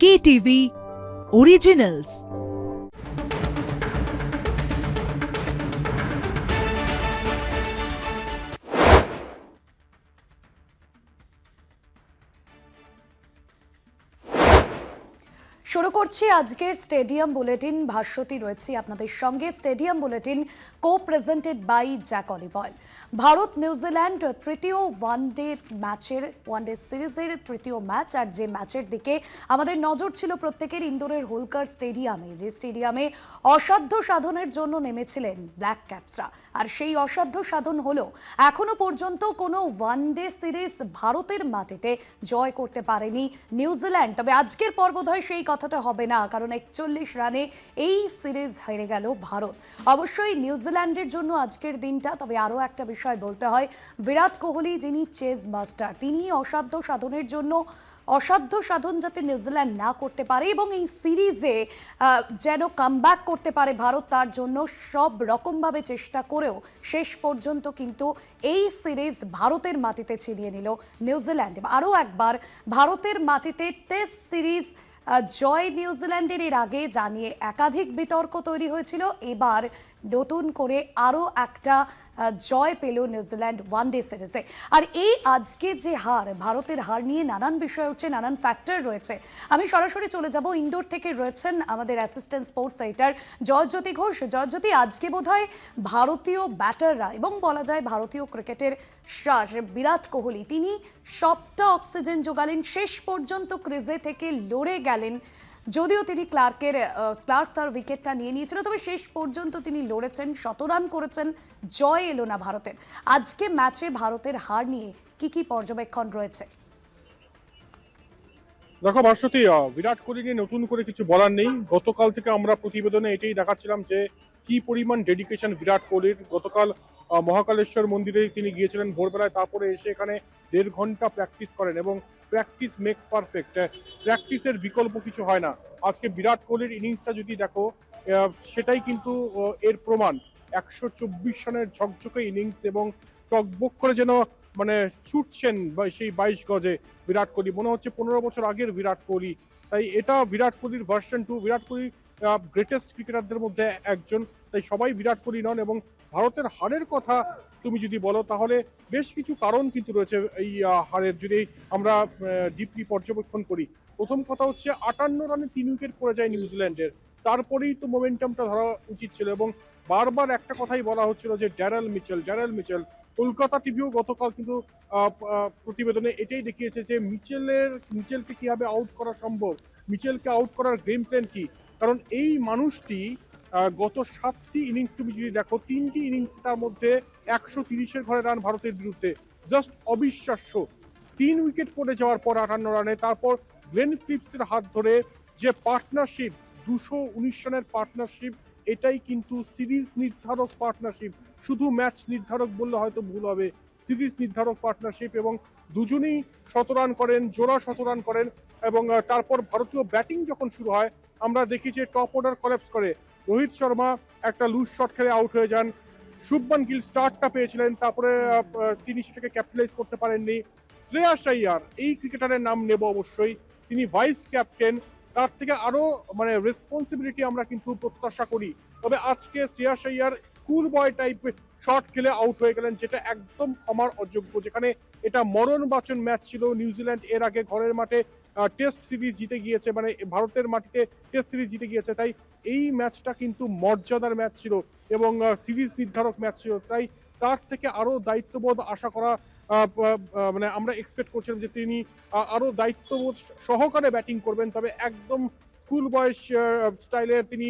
KTV Originals। শুরু করছি আজকের স্টেডিয়াম বুলেটিন। ভাস্বতী রয়েছে আপনাদের সঙ্গে। Stadium bulletin co presented by Jack olive oil. Bharat New Zealand তৃতীয় ওয়ানডে সিরিজের তৃতীয় ম্যাচ, আর যে ম্যাচের দিকে আমাদের নজর ছিল প্রত্যেকের ইন্দোরের হোলকার স্টেডিয়ামে, যে স্টেডিয়ামে অসাধ্য সাধনের জন্য নেমেছিলেন ব্ল্যাক ক্যাপসরা। আর সেই অসাধ্য সাধন হলো এখনো পর্যন্ত কোনো ওয়ানডে সিরিজ ভারতের মাটিতে জয় করতে পারেনি নিউজিল্যান্ড। তবে আজকের পর বোধহয় সেই কথাটা হবে না, কারণ 41 রানে এই সিরিজ হেরে গেল ভারত। অবশ্যই নিউজিল্যান্ডের জন্য আজকের দিনটা, তবে আরও একটা বিষয় বলতে হয়, বিরাট কোহলি যিনি চেজ মাস্টার, তিনি অসাধ্য সাধনের জন্য অসাধ্য সাধন যাতে নিউজিল্যান্ড না করতে পারে এবং এই সিরিজে যেন কামব্যাক করতে পারে ভারত, তার জন্য সব রকমভাবে চেষ্টা করেও শেষ পর্যন্ত কিন্তু এই সিরিজ ভারতের মাটিতে ছিনিয়ে নিল নিউজিল্যান্ড। আরও একবার ভারতের মাটিতে টেস্ট সিরিজ জয় নিউজিল্যান্ডের এর আগে জানিয়ে একাধিক বিতর্ক তৈরি হয়েছিল। এবার নতুন করে আরও একটা জয় পেল নিউজিল্যান্ড ওয়ানডে সিরিজে। আর এই আজকে যে হার, ভারতের হার নিয়ে নানান বিষয় উঠছে, নানান ফ্যাক্টর রয়েছে। আমি সরাসরি চলে যাব, ইন্দোর থেকে রয়েছেন আমাদের assistant sports editor Joyjyoti Ghosh. Joyjyoti, আজকে বোধহয় ভারতীয় ব্যাটাররা এবং বলা যায় ভারতীয় ক্রিকেটের শ্বাস বিরাট কোহলি, তিনি সবটা অক্সিজেন যোগালেন, শেষ পর্যন্ত ক্রিজে থেকে লড়ে গেলেন। যদিও তিনি ক্লার্ক তার উইকেটটা নিয়ে নিয়েছিল, তবে শেষ পর্যন্ত তিনি লড়েছেন, 100 রান করেছেন, জয় এলো না ভারতের। আজকে ম্যাচে ভারতের হার নিয়ে কি পর্যবেক্ষণ রয়েছে? দেখো ভাস্বতী, বিরাট কোহলি নিয়ে নতুন করে কিছু বলার নেই। গতকাল থেকে আমরা প্রতিবেদনে এটাই দেখাচ্ছিলাম যে কি পরিমাণ ডেডিকেশন বিরাট কোহলির। গতকাল মহাকালেশ্বর মন্দিরে তিনি গিয়েছিলেন ভোরবেলায়, তারপরে এসে এখানে 1.5 ঘন্টা প্র্যাকটিস করেন এবং প্র্যাকটিস মেক্স পারফেক্ট। প্র্যাকটিসের বিকল্প কিছু হয় না। আজকে বিরাট কোহলির ইনিংসটা যদি দেখো, সেটাই কিন্তু এর প্রমাণ। 124 রানের ঝকঝকে ইনিংস এবং টকবক করে যেন মানে ছুটছেন সেই 22 গজে বিরাট কোহলি। মনে হচ্ছে 15 বছর আগের বিরাট কোহলি। তাই এটা বিরাট কোহলির ভার্সন 2। বিরাট কোহলি গ্রেটেস্ট ক্রিকেটারদের মধ্যে একজন, তাই সবাই বিরাট কোহলি নন। এবং ভারতের হারের কথা তুমি যদি বলো, তাহলে বেশ কিছু কারণ কিন্তু রয়েছে এই হারের, যদি আমরা ডিপলি পর্যবেক্ষণ করি। প্রথম কথা হচ্ছে 58 রানে 3 উইকেট পড়ে যায় নিউজিল্যান্ডের, তারপরেই তো মোমেন্টামটা ধরা উচিত ছিল। এবং বারবার একটা কথাই বলা হচ্ছিল যে ড্যারেল মিচেল। কলকাতা টিভিও গতকাল কিন্তু প্রতিবেদনে এটাই দেখিয়েছে যে মিচেলকে কিভাবে আউট করা সম্ভব, মিচেলকে আউট করার গেম প্ল্যান কি। কারণ এই মানুষটি গত 7টি ইনিংস তুমি যদি দেখো, 3টি ইনিংস তার মধ্যে 130-এর ঘরে রান ভারতের বিরুদ্ধে, জাস্ট অবিশ্বাস্য। 3 উইকেট পড়ে যাওয়ার পর 58 রানে, তারপর গ্লেন ফিলিপসের হাত ধরে যে পার্টনারশিপ, 219 রানের পার্টনারশিপ, এটাই কিন্তু সিরিজ নির্ধারক পার্টনারশিপ। শুধু ম্যাচ নির্ধারক বললে হয়তো ভুল হবে, সিরিজ নির্ধারক পার্টনারশিপ। এবং দুজনেই 100 রান করেন, জোড়া 100 রান করেন। এবং তারপর ভারতীয় ব্যাটিং যখন শুরু হয়, আমরা দেখি যে টপ অর্ডার কলাপস করে। রোহিত শর্মা একটা লুজ শট খেলে আউট হয়ে যান। শুভমান গিল স্টার্টটা পেয়েছিলেন, তারপরে তিনি সেটাকে ক্যাপিটালাইজ করতে পারেননি। শ্রেয়াস আইয়ার, এই ক্রিকেটারের নাম নেব অবশ্যই, তিনি ভাইস ক্যাপ্টেন, তার থেকে আরো রেসপন্সিবিলিটি আমরা কিন্তু প্রত্যাশা করি। তবে আজকে শ্রেয়াস আইয়ার স্কুল বয় টাইপের শট খেলে আউট হয়ে গেলেন, যেটা একদম ক্ষমার অযোগ্য। যেখানে এটা মরণ বাচন ম্যাচ ছিল। নিউজিল্যান্ড এর আগে ঘরের মাঠে টেস্ট সিরিজ জিতে গিয়েছে, মানে ভারতের মাটিতে টেস্ট সিরিজ জিতে গিয়েছে। তাই এই ম্যাচটা কিন্তু মর্যাদার ম্যাচ ছিল এবং সিরিজ নির্ধারক ম্যাচ ছিল। তাই তার থেকে আরো দায়িত্ববোধ আশা করা, মানে আমরা এক্সপেক্ট করছিলাম যে তিনি আরো দায়িত্ববোধ সহকারে ব্যাটিং করবেন। তবে একদম স্কুল বয়স স্টাইলের তিনি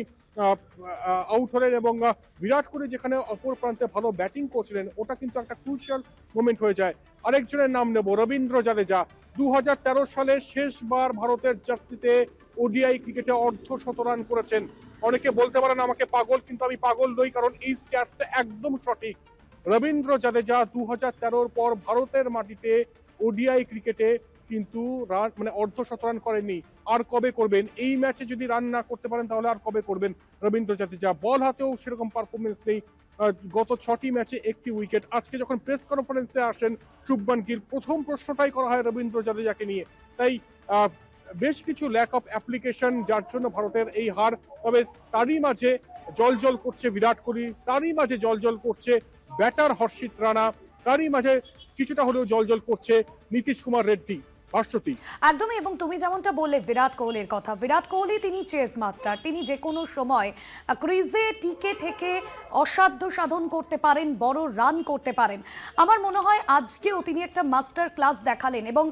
আউট হলেন। এবং বিরাট কোহলি যেখানে অপর প্রান্তে ভালো ব্যাটিং করছিলেন, ওটা কিন্তু একটা ক্রুশিয়াল মোমেন্ট হয়ে যায়। আরেকজনের নাম নেব, রবীন্দ্র জাদেজা। 2013 সালে শেষবার ভারতের জার্সিতে ওডিআই ক্রিকেটে 1/2 রান করেছেন। অনেকে বলতে পারেন আমাকে পাগল, কিন্তু আমি পাগল নই, কারণ এই স্ট্যাটসটা একদম সঠিক। রবীন্দ্র জাদেজা 2013 পর ভারতের মাটিতে ওডিআই ক্রিকেটে কিন্তু রান মানে 1/2 রান করেননি। আর কবে করবেন? এই ম্যাচে যদি রান না করতে পারেন, তাহলে আর কবে করবেন রবীন্দ্র জাদেজা? বল হাতেও সেরকম পারফরমেন্স নেই। গত 6টি ম্যাচে 1টি উইকেট। আজকে যখন প্রেস কনফারেন্সে আসেন শুভমান গিল, প্রথম প্রশ্নটাই করা হয় রবীন্দ্র জাদেজাকে নিয়ে। তাই বেশ কিছু ল্যাক অফ অ্যাপ্লিকেশন, যার জন্য ভারতের এই হার। তবে তারই মাঝে জল করছে বিরাট কোহলি, তারই মাঝে জল করছে ব্যাটার হর্ষিত রানা, তারই মাঝে কিছুটা হলেও জল করছে নীতিশ কুমার রেড্ডি। ভাস্বতী, একদমই। এবং তুমি যেমনটা বললে বিরাট কোহলির কথা, বিরাট কোহলি তিনি চেস মাস্টার, তিনি যে কোনো সময় ক্রিজে টিকে থেকে অসাধ্য সাধন করতে পারেন, বড় রান করতে পারেন। আমার মনে হয় আজকেও তিনি একটা মাস্টার ক্লাস দেখালেন এবং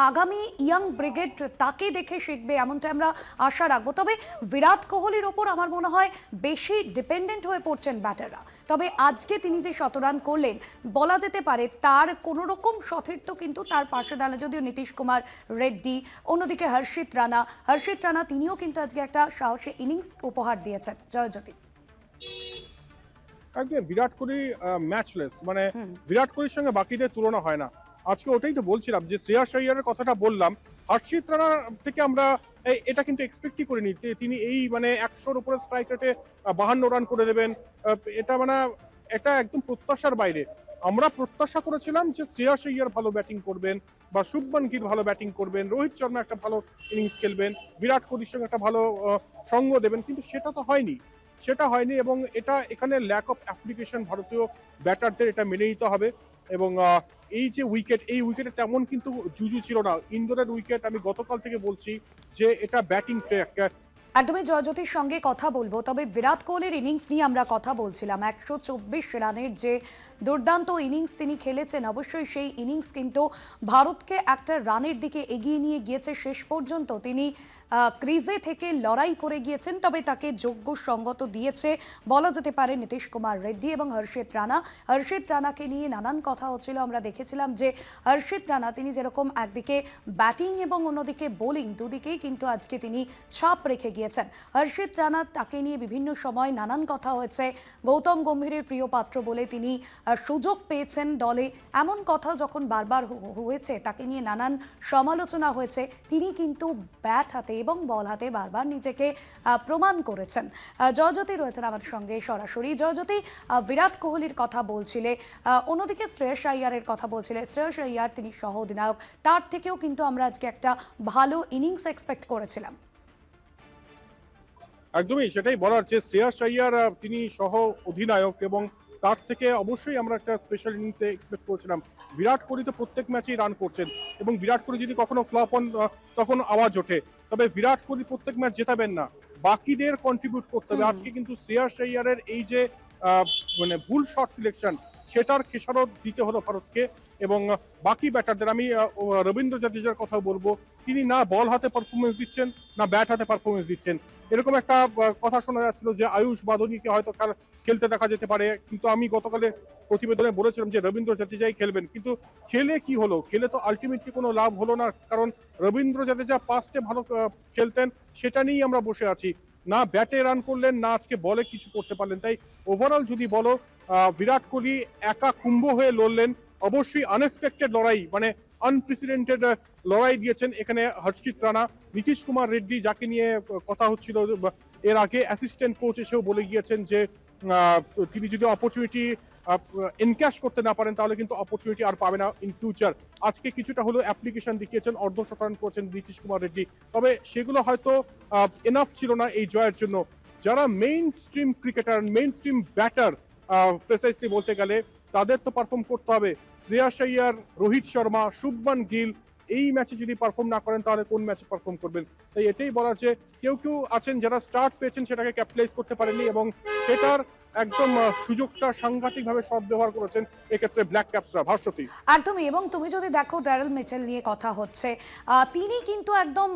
আগামী ইয়াং ব্রিগেড তাকে দেখে শিখবে, এমনটা আমরা আশা রাখবো। তবে বিরাট কোহলির ওপর আমার মনে হয় বেশি ডিপেন্ডেন্ট হয়ে পড়ছেন ব্যাটাররা। তবে আজকে তিনি যে শতরান করলেন, বলা যেতে পারে তার কোনো রকম সতীর্থ কিন্তু তার পাশে দাঁড়ানো, যদিও নীতিশ কুমার রেড্ডি, অন্যদিকে হর্ষিত রানা তিনিও কিন্তু আজকে একটা সাহসী ইনিংস উপহার দিয়েছেন। জয়জ্যোতি, একদম বিরাট কোহলি ম্যাচলেস, মানে বিরাট কোহলির সঙ্গে বাকিদের তুলনা হয় না। আজকে ওটাই তো বলছিলাম যে শ্রেয়াস আইয়ারের কথাটা বললাম, হর্ষিত রানা থেকে আমরা এটা কিন্তু এক্সপেক্টই করিনি তিনি এই মানে 100-র উপরে স্ট্রাইক রেটে 52 রান করে দেবেন। এটা মানে এটা একদম প্রত্যাশার বাইরে। আমরা প্রত্যাশা করেছিলাম যে শ্রেয়াস আইয়ার ভালো ব্যাটিং করবেন বা শুভমান গিল ভালো ব্যাটিং করবেন, রোহিত শর্মা একটা ভালো ইনিংস খেলবেন, বিরাট কোহলির সঙ্গে একটা ভালো সঙ্গ দেবেন, কিন্তু সেটা তো হয়নি এবং এটা এখানে ল্যাক অফ অ্যাপ্লিকেশন ভারতীয় ব্যাটারদের, এটা মেনে নিতে হবে। এবং এই যে এই উইকেটে তেমন কিন্তু জুজু ছিল না। ইন্দোরের উইকেট, আমি গতকাল থেকে বলছি যে এটা ব্যাটিং ট্র্যাক। একদমই জয়জ্যোতির সঙ্গে কথা বলবো। তবে বিরাট কোহলির ইনিংস নিয়ে আমরা কথা বলছিলাম। 124 রানের যে দুর্দান্ত ইনিংস তিনি খেলেছেন, অবশ্যই সেই ইনিংস কিন্তু ভারতকে একটা রানের দিকে এগিয়ে নিয়ে গিয়েছে। শেষ পর্যন্ত তিনি ক্রিজে থেকে লড়াই করে গিয়েছেন, তবে তাকে যোগ্য সঙ্গত দিয়েছে বলা যেতে পারে নীতিশ কুমার রেড্ডি এবং হর্ষিত রানাকে নিয়ে নানান কথা হচ্ছিল। আমরা দেখেছিলাম যে হর্ষিত রানা তিনি যেরকম একদিকে ব্যাটিং এবং অন্যদিকে বোলিং দুদিকেই কিন্তু আজকে তিনি ছাপ রেখে গিয়েছেন। হর্ষিত রানা, তাকে নিয়ে বিভিন্ন সময় নানান কথা হয়েছে। গৌতম গম্ভীরের প্রিয় পাত্র বলে তিনি সুযোগ পেয়েছেন দলে, এমন কথা যখন বারবার হয়েছে, তাকে নিয়ে নানান সমালোচনা হয়েছে। তিনি কিন্তু ব্যাট হাতে এবং বল হাতে বারবার নিজেকে প্রমাণ করেছেন। জয়জ্যোতি রয়েছেন আমাদের সঙ্গে সরাসরি। জয়জ্যোতি, বিরাট কোহলির কথা বলছিলে, অন্যদিকে শ্রেয়স আইয়ারের কথা বলছিলে। শ্রেয়স আইয়ার তিনি সহ অধিনায়ক, তার থেকেও কিন্তু আমরা আজকে একটা ভালো ইনিংস এক্সপেক্ট করেছিলাম। একদমই সেটাই বলার, যে শ্রেয়াস আইয়ার তিনি সহ অধিনায়ক এবং তার থেকে অবশ্যই আমরা একটা স্পেশাল ইনিংস এক্সপেক্ট করেছিলাম। বিরাট কোহলি তো প্রত্যেক ম্যাচেই রান করছেন এবং বিরাট কোহলি যদি কখনো ফ্লপ হন তখন আওয়াজ ওঠে। তবে বিরাট কোহলি প্রত্যেক ম্যাচ জেতাবেন না, বাকিদের কন্ট্রিবিউট করতে হবে। আজকে কিন্তু শ্রেয়াস আইয়ারের এই যে মানে ভুল শট সিলেকশন, সেটার খেসারত দিতে হলো ভারতকে এবং বাকি ব্যাটারদের। আমি রবীন্দ্র জাদেজার কথা বলবো, তিনি না বল হাতে পারফরমেন্স দিচ্ছেন না ব্যাট হাতে পারফরমেন্স দিচ্ছেন। এরকম একটা কথা শোনা যাচ্ছিল যে আয়ুষ বাদনীকে হয়তো খেলতে দেখা যেতে পারে, কিন্তু আমি গতকালের প্রতিবেদনে বলেছিলাম যে রবীন্দ্র জাদেজাই খেলবেন। কিন্তু খেলে কি হলো? খেলে তো আলটিমেটলি কোনো লাভ হলো না, কারণ রবীন্দ্র জাদেজা পাস্টে ভালো খেলতেন, সেটা নিয়েই আমরা বসে আছি। না ব্যাটে রান করলেন, না আজকে বলে কিছু করতে পারলেন। তাই ওভারঅল যদি বলো, বিরাট কোহলি একা কুম্ভ হয়ে লড়লেন। অবশ্যই আনএক্সপেক্টেড লড়াই, মানে আনপ্রেসিডেন্টেড লড়াই দিয়েছেন এখানে হর্ষিত রানা। নীতিশ কুমার রেড্ডি, যাকে নিয়ে কথা হচ্ছিল এর আগে, অ্যাসিস্ট্যান্ট কোচ এসেও বলে গিয়েছেন যে তিনি যদি অপরচুনিটি এনক্যাশ করতে না পারেন তাহলে কিন্তু অপরচুনিটি আর পাবে না ইন ফিউচার। আজকে কিছুটা হলো অ্যাপ্লিকেশন দেখিয়েছেন, অর্ধশতরান করেছেন নীতিশ কুমার রেড্ডি, তবে সেগুলো হয়তো এনাফ ছিল না এই জয়ের জন্য। যারা mainstream cricketer, mainstream batter precisely বলতে গেলে, তাদের তো পারফর্ম করতে হবে। শ্রেয়াস আইয়ার, রোহিত শর্মা, শুভমান গিল এই ম্যাচে যদি পারফর্ম না করেন তাহলে কোন ম্যাচে পারফর্ম করবেন? তাই এটাই বলার যে কেউ আছেন যারা স্টার্ট পেয়েছেন সেটাকে ক্যাপিটালাইজ করতে পারেননি এবং সেটার একদম সুযোগটা সাংঘাতিকভাবে সদ্ব্যবহার করেছেন এক্ষেত্রে ব্ল্যাক ক্যাপসরা। ভাস্বতী, একদমই। এবং তুমি যদি দেখো, ড্যারেল মিচেল নিয়ে কথা হচ্ছে, তিনি কিন্তু একদম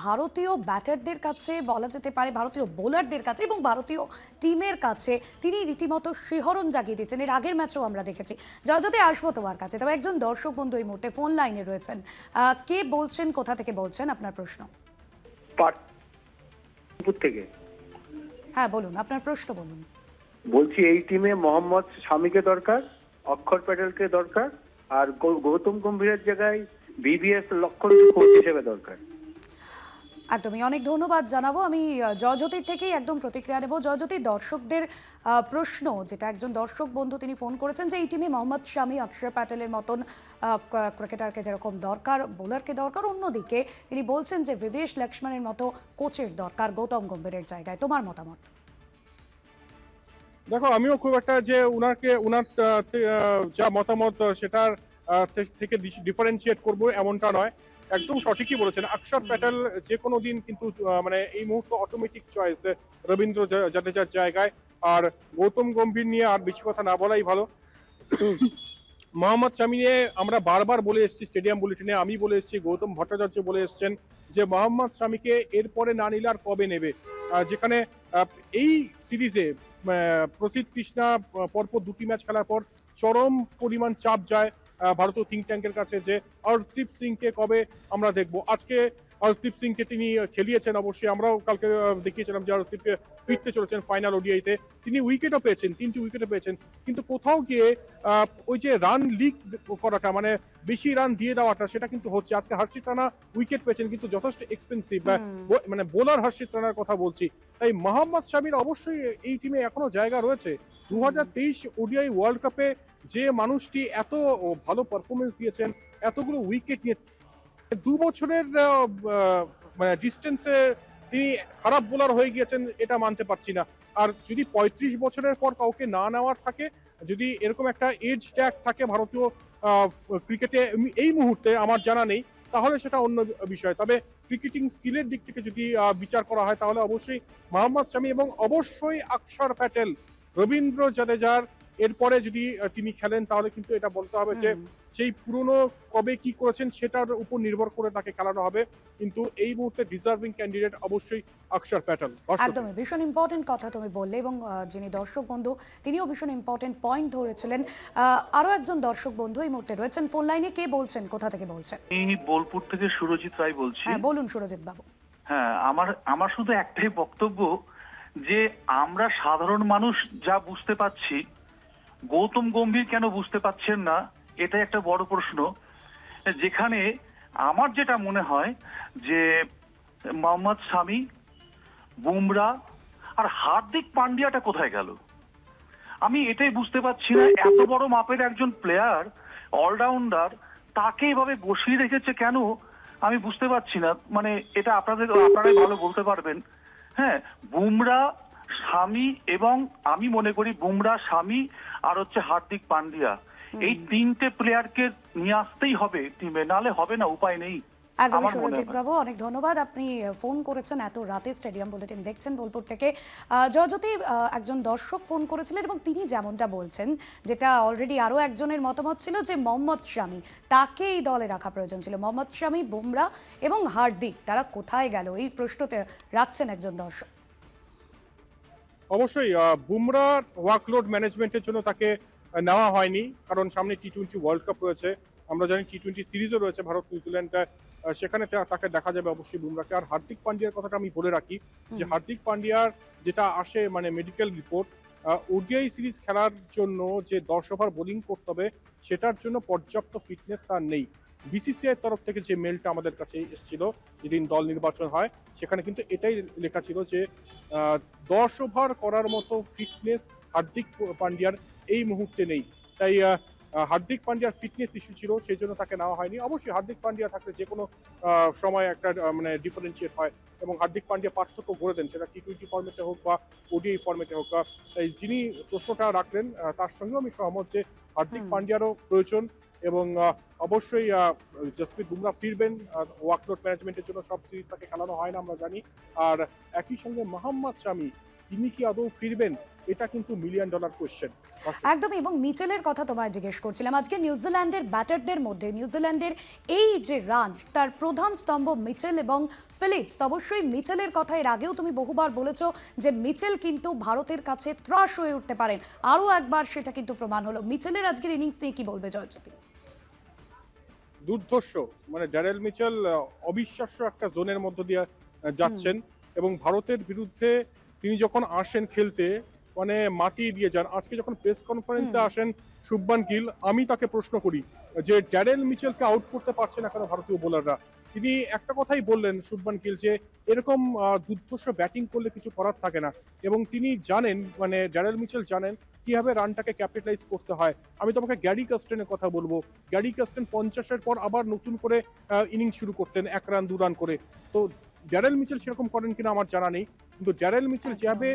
ভারতীয় ব্যাটারদের কাছে, বলা যেতে পারে ভারতীয় বোলারদের কাছে এবং ভারতীয় টিমের কাছে তিনি রীতিমতো শিহরণ জাগিয়ে দিচ্ছেন। এর আগের ম্যাচেও আমরা দেখেছি। জয়জ্যোতি, আসবো তোমার কাছে। তবে একজন দর্শক বন্ধু এই মুহূর্তে ফোন লাইনে রয়েছেন। কে বলছেন, কোথা থেকে বলছেন, আপনার প্রশ্ন? থেকে। হ্যাঁ বলুন, আপনার প্রশ্ন বলুন। বলছি এই টিমে মোহাম্মদ শামিকে দরকার, অক্ষর প্যাটেলকে দরকার, আর গৌতম গম্ভীরের জায়গায় ভিভিএস লক্ষণ কোচ হিসেবে দরকার। একদমই, অনেক ধন্যবাদ জানাবো। আমি জয়জ্যোতির থেকেই একদম প্রতিক্রিয়া নেব। জয়জ্যোতি, দর্শকদের প্রশ্ন, যেটা একজন দর্শক বন্ধু তিনি ফোন করেছেন যে এই টিমে মোহাম্মদ শামি, অক্ষর প্যাটেলের মতন ক্রিকেটারকে যেরকম দরকার, বোলারকে দরকার, অন্যদিকে তিনি বলছেন যে ভিভিএস লক্ষ্মণের মতো কোচের দরকার গৌতম গম্ভীরের জায়গায়। তোমার মতামত? দেখো, আমিও খুব একটা যে উনার যা মতামত সেটার থেকে ডিফারেন্সিয়েট করব এমনটা নয়। একদম সঠিকই বলেছেন। অক্ষর প্যাটেল যে কোনো দিন কিন্তু মানে এই মুহূর্তে অটোমেটিক চয়েস রবীন্দ্র জাদেজার জায়গায়। আর গৌতম গম্ভীর নিয়ে আর বেশি কথা না বলাই ভালো। মোহাম্মদ শামি নিয়ে আমরা বারবার বলে এসেছি, স্টেডিয়াম বুলেটিনে আমি বলে এসেছি, গৌতম ভট্টাচার্য বলে এসেছেন যে মোহাম্মদ শামিকে এরপরে না নিলে আর কবে নেবে। যেখানে এই সিরিজে প্রসিদ্ধ কৃষ্ণা পরপর দুটি ম্যাচ খেলার পর চরম পরিমাণ চাপ যায় ভারতীয় থিঙ্ক ট্যাঙ্কের কাছে যে হরদীপ সিংকে কবে আমরা দেখবো। আজকে হরদীপ সিংকে তিনি খেলিয়েছেন, অবশ্যই আমরাও কালকে দেখিয়েছিলাম যে হরদীপকে ফিরতে চলেছেন ফাইনাল ওডিআইতে। তিনি উইকেটও পেয়েছেন, 3টি উইকেটও পেয়েছেন, কিন্তু কোথাও গিয়ে ওই যে রান লিক করাটা, মানে বেশি রান দিয়ে দেওয়াটা, সেটা কিন্তু হচ্ছে। আজকে হর্ষিত রানা উইকেট পেয়েছেন, কিন্তু যথেষ্ট এক্সপেন্সিভ, মানে বোলার হর্ষিত রানার কথা বলছি। তাই মোহাম্মদ শামির অবশ্যই এই টিমে এখনো জায়গা রয়েছে। 2023 ওডিআই ওয়ার্ল্ড কাপে যে মানুষটি এত ভালো পারফরমেন্স দিয়েছেন, এতগুলো উইকেট নিয়ে 2 বছরের মানে ডিস্টেন্সে তিনি খারাপ বোলার হয়ে গিয়েছেন, এটা মানতে পারছি না। আর যদি 35 বছরের পর কাউকে না নেওয়ার থাকে, যদি এরকম একটা এজ ট্যাগ থাকে ভারতীয় ক্রিকেটে এই মুহূর্তে আমার জানা নেই, তাহলে সেটা অন্য বিষয়। তবে ক্রিকেটিং স্কিলের দিক থেকে যদি বিচার করা হয়, তাহলে অবশ্যই মোহাম্মদ শামি এবং অবশ্যই অক্ষর প্যাটেল, রবীন্দ্র জাদেজার এরপরে যদি তিনি খেলেন, তাহলে কিন্তু এটা বলতে হবে যে সেই পুরনো কবে কি করেছেন সেটার উপর নির্ভর করে তাকে খেলানো হবে। কিন্তু এই মুহূর্তে ডিজার্ভিং ক্যান্ডিডেট অবশ্যই অক্ষর প্যাটেল। একদমই ভীষণ ইম্পর্টেন্ট কথা তুমি বললে, এবং যিনি দর্শক বন্ধু তিনিও ভীষণ ইম্পর্টেন্ট পয়েন্ট ধরেছিলেন। আরো একজন দর্শক বন্ধু এই মুহূর্তে রয়েছেন ফোন লাইনে। কে বলছেন, কোথা থেকে বলছেন? আমি বোলপুর থেকে সুরজিৎ রায় বলছি। হ্যাঁ, বলুন সুরজিৎ বাবু। হ্যাঁ, আমার শুধু একটাই বক্তব্য যে আমরা সাধারণ মানুষ যা বুঝতে পাচ্ছি, গৌতম গম্ভীর কেন বুঝতে পাচ্ছেন না, এটা একটা বড় প্রশ্ন। যেখানে আমার যেটা মনে হয় যে মোহাম্মদ শামি, বুমরা আর হার্দিক পান্ডিয়াটা কোথায় গেল, আমি এটাই বুঝতে পারছি না। এত বড় মাপের একজন প্লেয়ার, অলরাউন্ডার, তাকে এভাবে বসিয়ে রেখেছে কেন আমি বুঝতে পারছি না। মানে এটা আপনারাই ভালো বলতে পারবেন। হ্যাঁ, বুমরা, শামি, এবং আমি মনে করি বুমরা, শামি আর হচ্ছে হার্দিক পান্ডিয়া, এই 3টে প্লেয়ারকে নিয়ে আসতেই হবে টিমে, নালে হবে না, উপায় নেই। একদম সুরজিৎ বাবু, অনেক ধন্যবাদ। আপনি ফোন করেছেন এত রাতে, স্টেডিয়াম বুলেটিন দেখছেন বোলপুর থেকে। জয়জ্যোতি, একজন দর্শক ফোন করেছিলেন এবং তিনি যেমনটা বলছেন, যেটা অলরেডি আরো একজনের মতামত ছিল, যে মোহাম্মদ শামি তাকে এই দলে রাখা প্রয়োজন ছিল। মোহাম্মদ শামি, বুমরা এবং হার্দিক তারা কোথায় গেল, এই প্রশ্নতে রাখছেন একজন দর্শক। অবশ্যই বুমরার ওয়ার্কলোড ম্যানেজমেন্টের জন্য তাকে নেওয়া হয়নি, কারণ সামনে টি20 ওয়ার্ল্ড কাপ রয়েছে। আমরা জানি টি20 সিরিজও রয়েছে ভারত নিউজিল্যান্ড, সেখানে তাকে দেখা যাবে অবশ্যই বুমরাকে। আর হার্দিক পান্ডিয়ার কথাটা আমি বলে রাখি যে হার্দিক পান্ডিয়ার যেটা আসে মানে মেডিকেল রিপোর্ট, ওডিআই সিরিজ খেলার জন্য যে 10 ওভার বোলিং করতে হবে, সেটার জন্য পর্যাপ্ত ফিটনেস তার নেই। বিসিসিআই তরফ থেকে যে মেলটা আমাদের কাছে এসেছিল যেদিন দল নির্বাচন হয়, সেখানে কিন্তু এটাই লেখা ছিল যে 10 ওভার করার মতো ফিটনেস হার্দিক পান্ডিয়ার এই মুহূর্তে নেই। তাই হার্দিক পান্ডিয়ার ফিটনেস ইস্যু ছিল, সেই জন্য তাকে নেওয়া হয়নি। অবশ্যই হার্দিক পান্ডিয়া থাকলে যে কোনো সময় একটা মানে ডিফারেন্সিয়েট হয়, এবং হার্দিক পান্ডিয়া পার্থক্য করে দেন, সেটা টি20 ফর্মেটে হোক বা ওডিআই ফর্মেটে হোক। তাই যিনি প্রশ্নটা রাখলেন তার সঙ্গেও আমি সহমত যে হার্দিক পান্ডিয়ারও প্রয়োজন, এবং অবশ্যই জসপ্রীত বুমরা ফিরবেন। ওয়ার্কলোড ম্যানেজমেন্টের জন্য সব সিরিজ তাকে খেলানো হয় না, আমরা জানি। আর একই সঙ্গে মোহাম্মদ শামি, তিনি কি আদৌ ফিরবেন, এটা কিন্তু $1 মিলিয়ন কোয়েশ্চেন। একদমই, এবং মিচেলের কথা তোমায় জিজ্ঞেস করছিলাম। আজকে নিউজিল্যান্ডের ব্যাটারদের মধ্যে নিউজিল্যান্ডের এই যে রান, তার প্রধান স্তম্ভ মিচেল এবং ফিলিপস। অবশ্যই মিচেলের কথা এর আগেও তুমি বহুবার বলেছো যে মিচেল কিন্তু ভারতের কাছে ত্রাস হয়ে উঠতে পারেন, আরো একবার সেটা কিন্তু প্রমাণ হলো। মিচেলের আজকের ইনিংস নিয়ে কি বলবে জয়জ্যোতি? দুর্ধর্ষ, মানে ড্যারেল মিচেল অবিশ্বাস্য একটা জোনের মধ্য দিয়ে যাচ্ছেন, এবং ভারতের বিরুদ্ধে তিনি যখন আসেন খেলতে, মানে মাতিয়ে দিয়ে যান। আজকে যখন প্রেস কনফারেন্সে আসেন শুভমান গিল, আমি তাকে প্রশ্ন করি যে ড্যারেল মিচেলকে আউট করতে পারছে না কেন ভারতীয় বোলাররা। তিনি একটা কথাই বললেন শুভমান গিল যে এরকম দুর্ধর্ষ ব্যাটিং করলে কিছু করার থাকে না, এবং তিনি জানেন, মানে ড্যারেল মিচেল জানেন কিভাবে রানটাকে ক্যাপিটালাইজ করতে হয়। আমি তোমাকে গ্যারি কাস্টেনের কথা বলবো। গ্যারি কাস্টেন 50-এর পর আবার নতুন করে ইনিংস শুরু করতেন 1 রান 2 রান করে। তো ড্যারেল মিচেল সেরকম করেন কিনা আমার জানা নেই, কিন্তু ড্যারেল মিচেল যেভাবে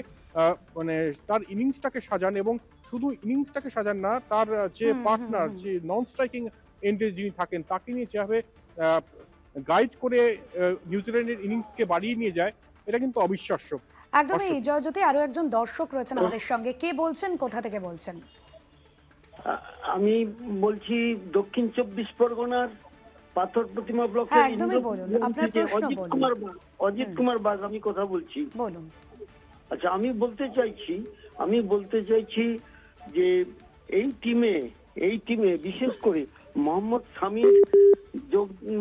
মানে তার ইনিংসটাকে সাজান, এবং শুধু ইনিংসটাকে সাজান না, তার যে পার্টনার, যে নন স্ট্রাইকিং এন্ডে যিনি থাকেন তাকে নিয়ে যেভাবে গাইড করে নিউজিল্যান্ডের ইনিংসকে বাড়িয়ে নিয়ে যায়, এটা কিন্তু অবিশ্বাস্য। একদমই জয়জ্যোতি, আরো একজন দর্শক রয়েছেন আমাদের সঙ্গে, কে বলছেন, কোথা থেকে বলছেন? আমি বলছি দক্ষিণ 24 পরগনার পাথর প্রতিমা হ্যাঁ, ব্লকের একদমই বলুন, আপনার প্রশ্ন বলুন। অজিত কুমার বাগ আমি কথা বলছি। বলুন। আচ্ছা, আমি বলতে চাইছি যে এই টিমে বিশেষ করে মোহাম্মদ শামির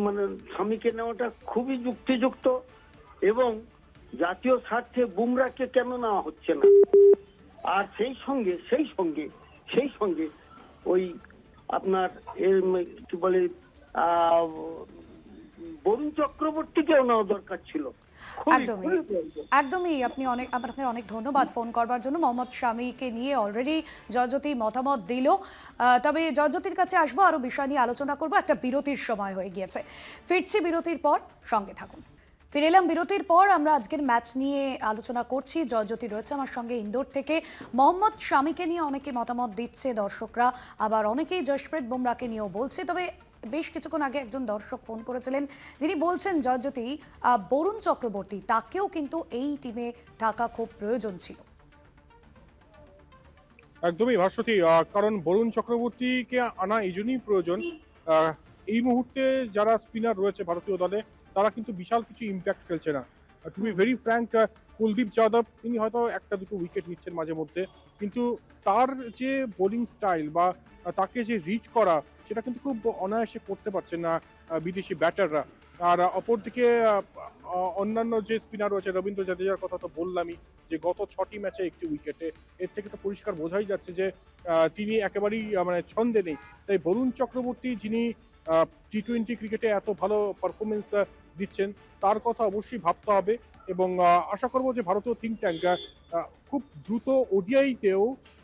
মানে শামিকে নেওয়াটা খুবই যুক্তিযুক্ত, এবং জাতীয় স্বার্থে বুমরাকে কেন নেওয়া হচ্ছে না? আর সেই সঙ্গে ওই আপনার কি বলে বরুণ চক্রবর্তীকেও নেওয়া দরকার ছিল। একদমই আপনাকে অনেক ধন্যবাদ ফোন করবার জন্য। মোহাম্মদ শামিকে নিয়ে অলরেডি জয়জ্যোতি মতামত দিল, তবে জয়জ্যোতির কাছে আসবো, আরো বিষয় নিয়ে আলোচনা করবো। একটা বিরতির সময় হয়ে গিয়েছে, ফিরছি বিরতির পর, সঙ্গে থাকুন। ফিরে এলাম বিরতির পর, আমরা আজকের ম্যাচ নিয়ে আলোচনা করছি। জয়জ্যোতি রয়েছে আমার সঙ্গে ইন্দোর থেকে। মোহাম্মদ শামিকে নিয়ে অনেকে মতামত দিচ্ছে দর্শকরা, আবার অনেকেই জশপ্রীত বুমরাকে নিয়েও বলছে। তবে বেশ কিছুক্ষণ আগে একজন দর্শক ফোন করেছিলেন, যিনি বলছেন জয়জ্যোতি বরুণ চক্রবর্তী, তাকেও কিন্তু এই টিমে থাকা খুব প্রয়োজন ছিল। একদমই ভাস্বতী, কারণ বরুণ চক্রবর্তীকে আনা এই জন্যই প্রয়োজন। এই মুহূর্তে যারা স্পিনার রয়েছে ভারতীয় দলে, তারা কিন্তু বিশাল কিছু ইম্প্যাক্ট ফেলছে না। To be very frank, Kuldeep Yadav তিনি হয়তো 1-2 উইকেট নিচ্ছেন মাঝে মধ্যে, কিন্তু তার যে বোলিং স্টাইল বা তাকে যে রিড করা, সেটা কিন্তু খুব অনায়াসে করতে পারছেন না বিদেশি ব্যাটাররা। আর অপরদিকে অন্যান্য যে স্পিনার রয়েছে, রবীন্দ্র জাদেজার কথা তো বললামই, যে গত 6টি ম্যাচে 1টি উইকেটে, এর থেকে তো পরিষ্কার বোঝাই যাচ্ছে যে তিনি একেবারেই মানে ছন্দে নেই। তাই বরুণ চক্রবর্তী, যিনি টি-20 ক্রিকেটে এত ভালো পারফরমেন্স দিচ্ছেন, তার কথা অবশ্যই ভাবতে হবে, এবং আশা করব যে ভারতীয় থিঙ্ক ট্যাঙ্ক খুব দ্রুত ওডিআইতেও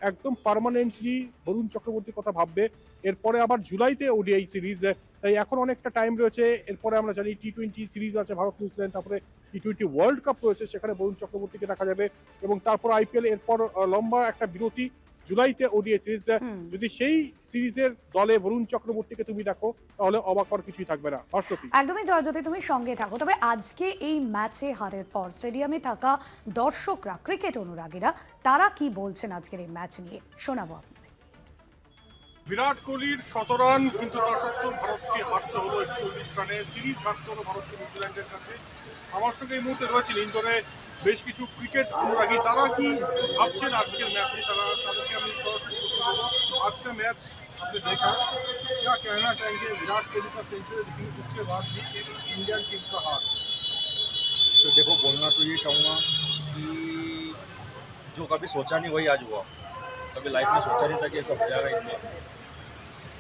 একদম পার্মানেন্টলি বরুণ চক্রবর্তীর কথা ভাববে। এরপরে আবার জুলাইতে ওডিআই সিরিজ, তাই এখন অনেকটা টাইম রয়েছে। এরপরে আমরা জানি টি-20 সিরিজ আছে ভারত নিউজিল্যান্ড, তারপরে টি-20 ওয়ার্ল্ড কাপ রয়েছে, সেখানে বরুণ চক্রবর্তীকে দেখা যাবে, এবং তারপর আইপিএল, এরপর লম্বা একটা বিরতি, জুলাইতে ওডিআই সিরিজ। যদি সেই সিরিজের দলে বরুণ চক্রবর্তীকে তুমি দেখো, তাহলে অবাক হওয়ার কিছুই থাকবে না। একদমই জয়জ্যোতি, তুমি সঙ্গে থাকো। তবে আজকে এই ম্যাচে হারের পর স্টেডিয়ামে থাকা দর্শকরা, ক্রিকেট অনুরাগীরা, তারা কি বলছেন আজকের এই ম্যাচ নিয়ে, শোনাবো আপনাদের। বিরাট কোহলির 100 রান, কিন্তু তা সত্ত্বেও ভারতকে হারতে হলো 41 রানে, সিরিজ হারতে হলো ভারতকে নিউজিল্যান্ডের কাছে। আমার সঙ্গে এই মুহূর্তে রয়েছেন ইন্দোরে বেশ কিছু ক্রিকেট অনুরাগী, তারা কি ভাবছেন আজকের ম্যাচে, তাদেরকে আমি সরাসরি প্রশ্ন করবো। আজকের मैच आपने देखा, क्या कहना चाहेंगे विराट कोहली का सेंचुरी, लेकिन उसके बाद भी इंडियन टीम का हार? तो देखो, बोलना तो ये चाहूँगा कि जो कभी सोचा नहीं वही आज हुआ। कभी लाइफ में सोचा नहीं था कि ऐसा हो जाएगा इंडिया।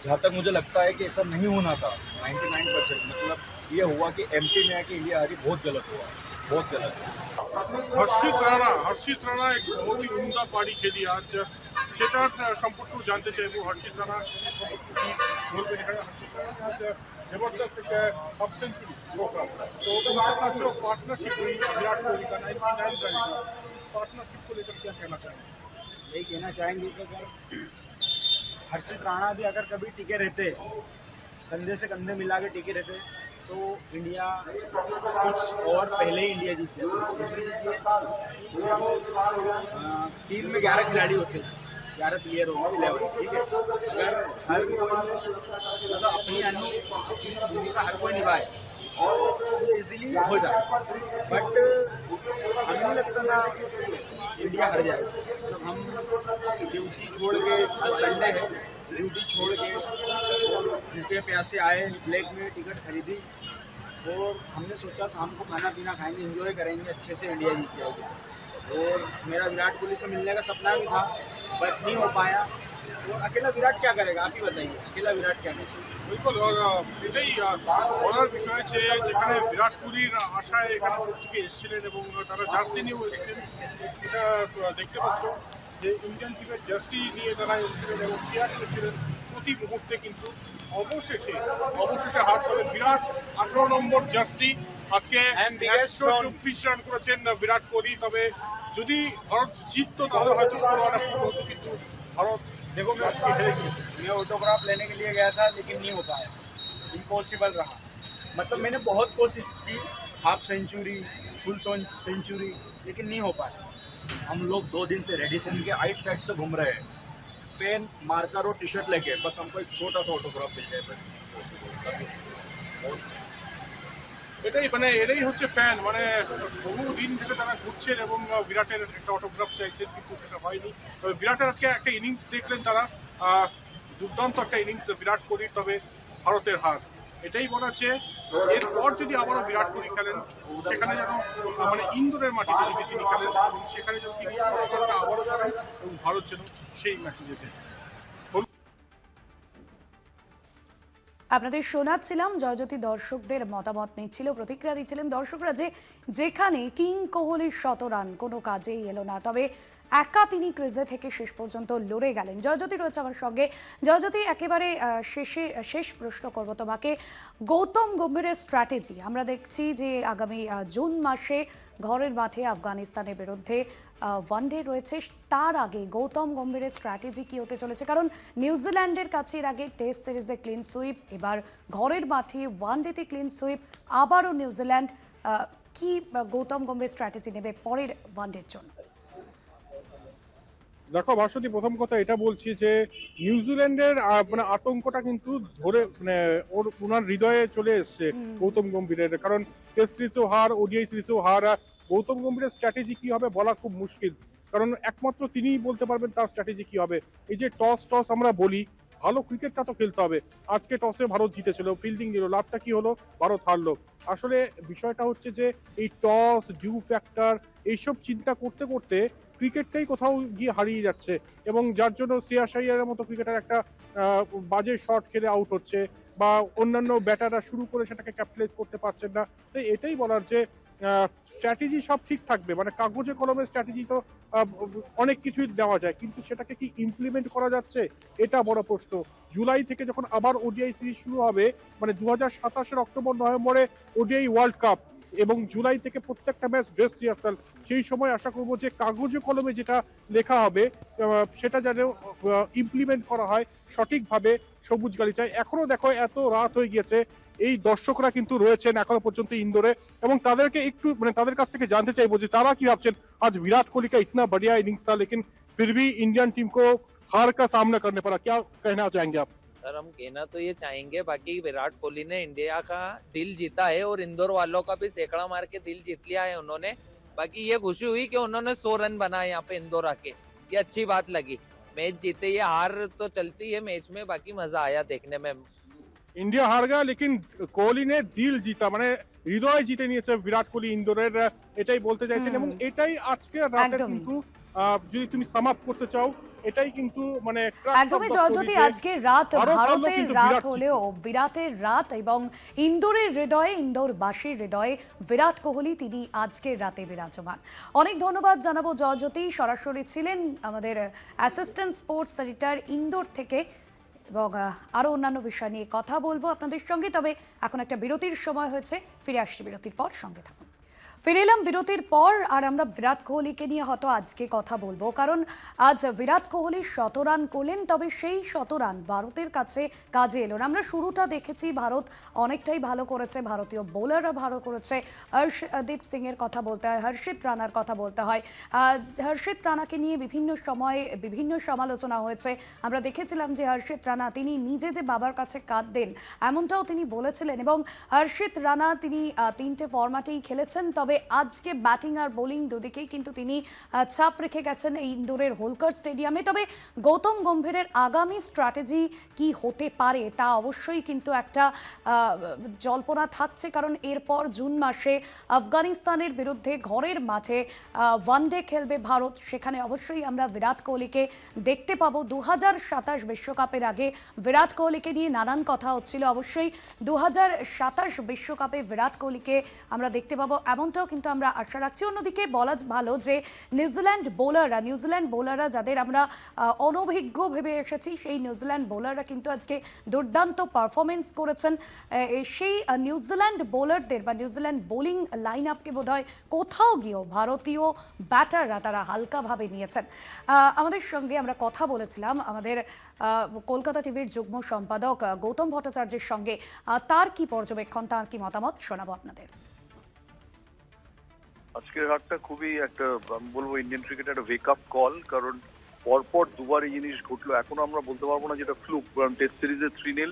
जहाँ तक मुझे लगता है कि ऐसा नहीं होना था 99%, मतलब ये हुआ कि एमपी में आके इंडिया हारी, बहुत गलत हुआ, बहुत गलत। हर्षित राणा एक बहुत ही उम्दा पारी खेली आज, সেটার সম্পর্কেও জানতে চাইবো। হর্ষিত রানা সম্পর্কে বলবেন? এখানে হর্ষিত রানা आज जबरदस्त एक हाफ सेंचुरी रोका, तो उनके साथ जो पार्टनरशिप हुई विराट कोहली का 99 रन का, पार्टनरशिप को लेकर क्या कहना चाहेंगे? यही कहना चाहेंगे कि अगर हर्षित राणा भी अगर कभी टिके रहते, कंधे से कंधे मिला के टिके रहते, तो इंडिया कुछ और पहले ही इंडिया जीत जाती। दूसरी चीज़ ये, टीम में 11 खिलाड़ी होते हैं, 11 प्लेयर होंगे 11, ठीक है। अगर हर कोई मतलब अपनी भूमिका हर कोई निभाए तो इजीली हो जाए, बट हमें नहीं लगता था इंडिया हार जाए। मतलब हम ड्यूटी छोड़ के, आज संडे है, ड्यूटी छोड़ के भूखे प्यासे आए, ब्लैक में टिकट खरीदी, और हमने सोचा शाम को खाना पीना खाएंगे, एंजॉय करेंगे, अच्छे से इंडिया जीत जाएगी। और मेरा विराट कोहली से मिलने का सपना भी था, बट नहीं हो पाया। तो अकेला विराट क्या करेगा, आप ही बताइए, अकेला विराट क्या करेगा। বিলকুল এটাই বলার বিষয় যে যেখানে বিরাট কোহলির আশায় এখানে প্রত্যেকে এসেছিলেন এবং তারা জার্সি নিয়েও এসেছেন, সেটা দেখতে পাচ্ছ যে ইন্ডিয়ান টিমের জার্সি নিয়ে তারা এসেছিলেন এবং কেয়ার করেছিলেন প্রতি মুহূর্তে, কিন্তু অবশেষে হার তবে বিরাট 18 নম্বর জার্সি আজকে 124 রান করেছেন বিরাট কোহলি। তবে যদি ভারত জিততো তাহলে হয়তো 16 রান হতো, কিন্তু ভারত देखो मैं ऑटोग्राफ लेने के लिए गया था लेकिन नहीं हो पाया, इम्पॉसिबल रहा। मतलब मैंने बहुत कोशिश की, हाफ सेंचुरी, फुल सेंचुरी, लेकिन नहीं हो पाया। हम लोग 2 दिन से रेडिसन के आइट साइड से घूम रहे हैं, पेन मार्कर और टी शर्ट लेके, बस हमको एक छोटा सा ऑटोग्राफ मिल जाए बस। এটাই হচ্ছে ফ্যান, বহু দিন থেকে তারা ঘুরছেন এবং বিরাটের একটা অটোগ্রাফ চাইছেন, কিন্তু সেটা হয়নি। তবে বিরাটের আজকে একটা ইনিংস দেখলেন তারা, দুর্দান্ত একটা ইনিংস বিরাট কোহলির, তবে ভারতের হার। এটাই মনে হচ্ছে এরপর যদি আবারও বিরাট কোহলি খেলেন, সেখানে যেন ইন্দোরের মাটিতে যদি তিনি খেলেন, এবং সেখানে যেন তিনি শতকরা আবারও করেন এবং ভারত যেন সেই ম্যাচে যেতে। আপনাদের শোনাচ্ছিলাম জয়জ্যোতি দর্শকদের মতামত নিচ্ছিল, প্রতিক্রিয়া দিচ্ছিলেন দর্শকরা যে যেখানে কিং কোহলির 100 রান কোনো কাজেই এলো না, তবে একা তিনি ক্রিজে থেকে শেষ পর্যন্ত লড়ে গেলেন। জয়জ্যোতি রয়েছে আমার সঙ্গে। জয়জ্যোতি, একেবারে শেষ প্রশ্ন করব তোমাকে। গৌতম গম্ভীরের স্ট্র্যাটেজি আমরা দেখছি যে আগামী জুন মাসে ঘরের মাঠে আফগানিস্তানের বিরুদ্ধে ওয়ানডে রয়েছে, তার আগে গৌতম গম্ভীরের স্ট্র্যাটেজি কি হতে চলেছে? কারণ নিউজিল্যান্ডের কাছে এর আগে টেস্ট সিরিজে ক্লিন সুইপ, এবার ঘরের মাঠে ওয়ানডেতে ক্লিন সুইপ, আবারও নিউজিল্যান্ড। কি গৌতম গম্ভীর স্ট্র্যাটেজি নেবে পরের ওয়ানডের জন্য? দেখো ভাস্বতী, প্রথম কথা এটা বলছি যে নিউজিল্যান্ডের আতঙ্কটা কিন্তু ধরে ওনার হৃদয়ে চলে এসছে গৌতম গম্ভীরের, কারণ টেস্ট সিরিজেও হার, ওডিআই সিরিজেও হার। গৌতম গম্ভীরের স্ট্র্যাটেজি কি হবে বলা খুব মুশকিল, কারণ একমাত্র তিনিই বলতে পারবেন তার স্ট্র্যাটেজি কি হবে। এই যে টস আমরা বলি, ভালো ক্রিকেটটা তো খেলতে হবে। আজকে টসে ভারত জিতেছিল, ফিল্ডিং নিল, লাভটা কি হলো? ভারত হারলো। আসলে বিষয়টা হচ্ছে যে এই টস, ডিউ ফ্যাক্টর, এইসব চিন্তা করতে করতে ক্রিকেটটাই কোথাও গিয়ে হারিয়ে যাচ্ছে, এবং যার জন্য শ্রেয়াস আইয়ারের মতো ক্রিকেটার একটা বাজে শট খেলে আউট হচ্ছে, বা অন্যান্য ব্যাটাররা শুরু করে সেটাকে ক্যাপিটালাইজ করতে পারছেন না। তো এটাই বলার যে স্ট্র্যাটেজি সব ঠিক থাকবে, কাগজে কলমের স্ট্র্যাটেজি তো অনেক কিছুই দেওয়া যায়, কিন্তু সেটাকে কি ইমপ্লিমেন্ট করা যাচ্ছে, এটা বড় প্রশ্ন। জুলাই থেকে যখন আবার ওডিআই সিরিজ শুরু হবে, 2027 অক্টোবর নভেম্বরে ওডিআই ওয়ার্ল্ড কাপ, এবং জুলাই থেকে প্রত্যেকটা ম্যাচ ড্রেস রিহার্সাল। সেই সময় আশা করব যে কাগজে কলমে যেটা লেখা হবে সেটা যেন ইমপ্লিমেন্ট করা হয় সঠিকভাবে। সবুজ গালিচায় এখনো দেখো এত রাত হয়ে গিয়েছে, এই দর্শকরা কিন্তু রয়েছেন এখনো পর্যন্ত ইন্দোরে, এবং তাদেরকে একটু তাদের কাছ থেকে জানতে চাইবো যে তারা কি ভাবছেন। আজ विराट कोहली का इतना बढ़िया इनिंग्स था, लेकिन फिर भी इंडियन टीम को हार का सामना करने पड़ा, क्या कहना चाहेंगे आप? सर हम कहना तो ये चाहेंगे, बाकी विराट कोहली ने इंडिया का दिल जीता है और इंदौर वालों का भी सैकड़ा मार के दिल जीत लिया है उन्होंने। बाकी ये खुशी हुई कि उन्होंने 100 रन बनाए यहाँ पे इंदौर आके, ये अच्छी बात लगी। मैच जीते, ये हार तो चलती है मैच में, बाकी मजा आया देखने में। इंडिया हार गया, लेकिन কোহলি ने दिल जीता, হৃদয় জিতে নিয়েছে বিরাট কোহলি ইন্দোরের, এটাই বলতে চাইছেন। এবং এটাই আজকে রাতে কিন্তু যদি তুমি সাম আপ করতে চাও, এটাই কিন্তু একদমই জয়জ্যোতি, আজকে রাত ভারতের রাত হলেও বিরাটের রাত, এবং ইন্দোরের হৃদয়ে, ইন্দোরবাসীর হৃদয়ে বিরাট কোহলি তিনি আজকের রাতে বিরাজমান। অনেক ধন্যবাদ জানাবো জয়জ্যোতি, সরাসরি ছিলেন আমাদের অ্যাসিস্ট্যান্ট স্পোর্টস এডিটর ইন্দোর থেকে, এবং আরও অন্যান্য বিষয় নিয়ে কথা বলবো আপনাদের সঙ্গে। তবে এখন একটা বিরতির সময় হয়েছে, ফিরে আসছি বিরতির পর, সঙ্গে থাকুন। ফিরে এলাম বিরতির পর, আর আমরা বিরাট কোহলিকে নিয়ে হয়তো আজকে কথা বলবো, কারণ আজ বিরাট কোহলি 100 রান করলেন, তবে সেই 100 রান ভারতের কাছে কাজে এলো না। আমরা শুরুটা দেখেছি ভারত অনেকটাই ভালো করেছে, ভারতীয় বোলাররা ভালো করেছে। হর্ষদীপ সিং এর কথা বলতে হয়, হর্ষিত রানার কথা বলতে হয়। হর্ষিত রানাকে নিয়ে বিভিন্ন সময়ে বিভিন্ন সমালোচনা হয়েছে। আমরা দেখেছিলাম যে হর্ষিত রানা তিনি নিজে যে বাবার কাছে কাঁদতেন, এমনটাও তিনি বলেছিলেন। এবং হর্ষিত রানা তিনি 3টে ফরম্যাটেই খেলেছেন, তবে তবে আজকে ব্যাটিং আর বোলিং দুদিকেই কিন্তু তিনি চাপ রেখে গেছেন এই ইন্দোরের হোলকার স্টেডিয়ামে। তবে গৌতম গম্ভীরের আগামী স্ট্র্যাটেজি কি হতে পারে তা অবশ্যই কিন্তু একটা জল্পনা থাকছে, কারণ এরপর জুন মাসে আফগানিস্তানের বিরুদ্ধে ঘরের মাঠে ওয়ানডে খেলবে ভারত। সেখানে অবশ্যই আমরা বিরাট কোহলিকে দেখতে পাবো। 2027 বিশ্বকাপের আগে বিরাট কোহলিকে নিয়ে নানান কথা হচ্ছিল, অবশ্যই 2027 বিশ্বকাপে বিরাট কোহলিকে আমরা দেখতে পাবো এমনটাও কিন্তু আমরা আশা রাখছি। অন্যদিকে বলা ভালো যে নিউজিল্যান্ড বোলাররা যাদের আমরা অনভিজ্ঞ ভেবে এসেছি, সেই নিউজিল্যান্ড বোলাররা কিন্তু আজকে দুর্দান্ত পারফরমেন্স করেছেন। সেই নিউজিল্যান্ড বোলারদের বা নিউজিল্যান্ড বোলিং লাইন আপকে বোধহয় কোথাও গিয়েও ভারতীয় ব্যাটাররা তারা হালকাভাবে নিয়েছেন। আমাদের সঙ্গে আমরা কথা বলেছিলাম আমাদের কলকাতা টিভির যুগ্ম সম্পাদক গৌতম ভট্টাচার্যের সঙ্গে। তার কি পর্যবেক্ষণ, তার কি মতামত শোনাবো আপনাদের। আজকের হাটটা খুবই একটা, আমি বলবো ইন্ডিয়ান ক্রিকেট একটা ওয়েক আপ কল, কারণ পরপর দুবার এই জিনিস ঘটলো। এখনো আমরা বলতে পারবো না যেটা ফ্লুক, কারণ টেস্ট সিরিজে 3-0,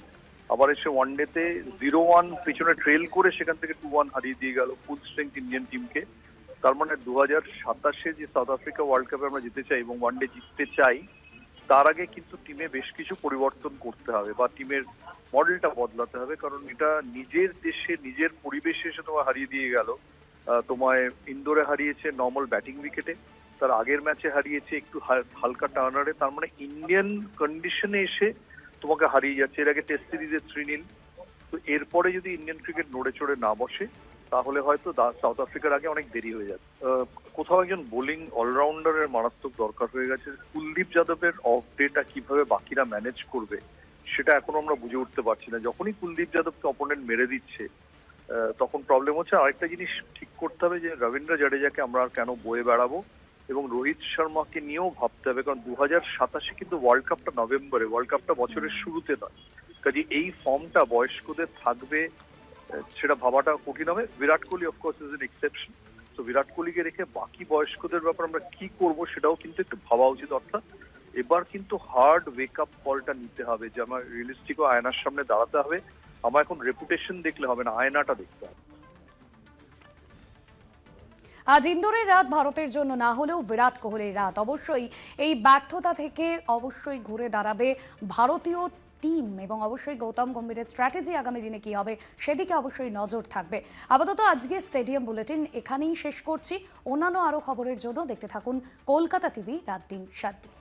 আবার এসে ওয়ানডেতে 0-1 পিছনে ট্রেল করে সেখান থেকে 2-1 হারিয়ে দিয়ে গেল ফুল স্ট্রেংথ ইন্ডিয়ান টিমকে। তার মানে 2027 যে সাউথ আফ্রিকা ওয়ার্ল্ড কাপে আমরা যেতে চাই এবং ওয়ানডে জিততে চাই, তার আগে কিন্তু টিমে বেশ কিছু পরিবর্তন করতে হবে বা টিমের মডেলটা বদলাতে হবে, কারণ এটা নিজের দেশে নিজের পরিবেশে এসে তোমায় হারিয়ে দিয়ে গেল। তোমায় ইন্দোরে হারিয়েছে নর্মাল ব্যাটিং উইকেটে, তার আগের ম্যাচে হারিয়েছে একটু হালকা টার্নারে। তার মানে ইন্ডিয়ান কন্ডিশনে এসে তোমাকে হারিয়ে যাচ্ছে। এর আগে টেস্ট সিরিজে 3-0। তো এরপরে যদি ইন্ডিয়ান ক্রিকেট নড়ে চড়ে না বসে, তাহলে হয়তো সাউথ আফ্রিকার আগে অনেক দেরি হয়ে যাবে। কোথাও একজন বোলিং অলরাউন্ডারের মারাত্মক দরকার হয়ে গেছে। কুলদীপ যাদবের অফ ডেটা কিভাবে বাকিরা ম্যানেজ করবে সেটা এখনো আমরা বুঝে উঠতে পারছি না। যখনই কুলদীপ যাদবকে অপোনেন্ট মেরে দিচ্ছে তখন প্রবলেম হচ্ছে। আরেকটা জিনিস ঠিক করতে হবে যে রবীন্দ্র জাডেজাকে আমরা আর কেন বয়ে বেড়াবো, এবং রোহিত শর্মাকে নিয়েও ভাবতে হবে, কারণ 2027 কিন্তু ওয়ার্ল্ড কাপটা নভেম্বরে, ওয়ার্ল্ড কাপটা বছরের শুরুতে নয়। কাজে এই ফর্মটা বয়স্কদের থাকবে সেটা ভাবাটা কঠিন হবে। Virat Kohli of course is an exception. তো বিরাট কোহলিকে রেখে বাকি বয়স্কদের ব্যাপারে আমরা কি করব সেটাও কিন্তু একটু ভাবা উচিত। অর্থাৎ এবার কিন্তু হার্ড ওয়েক আপ কলটা নিতে হবে যে আমার রিয়েলিস্টিক ও আয়নার সামনে দাঁড়াতে হবে। আমার এখন রেপুটেশন দেখলে হবে না, আয়নাটা দেখতে হবে। আজ ইন্দোরের রাত ভারতের জন্য না হলেও বিরাট কোহলির রাত। অবশ্যই এই ব্যর্থতা থেকে অবশ্যই ঘুরে দাঁড়াবে ভারতীয় টিম, এবং অবশ্যই গৌতম গম্ভীরের স্ট্র্যাটেজি আগামী দিনে কি হবে সেদিকে অবশ্যই নজর থাকবে। আপাতত আজকের স্টেডিয়াম বুলেটিন এখানেই শেষ করছি। অন্যান্য আরও খবরের জন্য দেখতে থাকুন কলকাতা টিভি রাত দিন 7 দিন।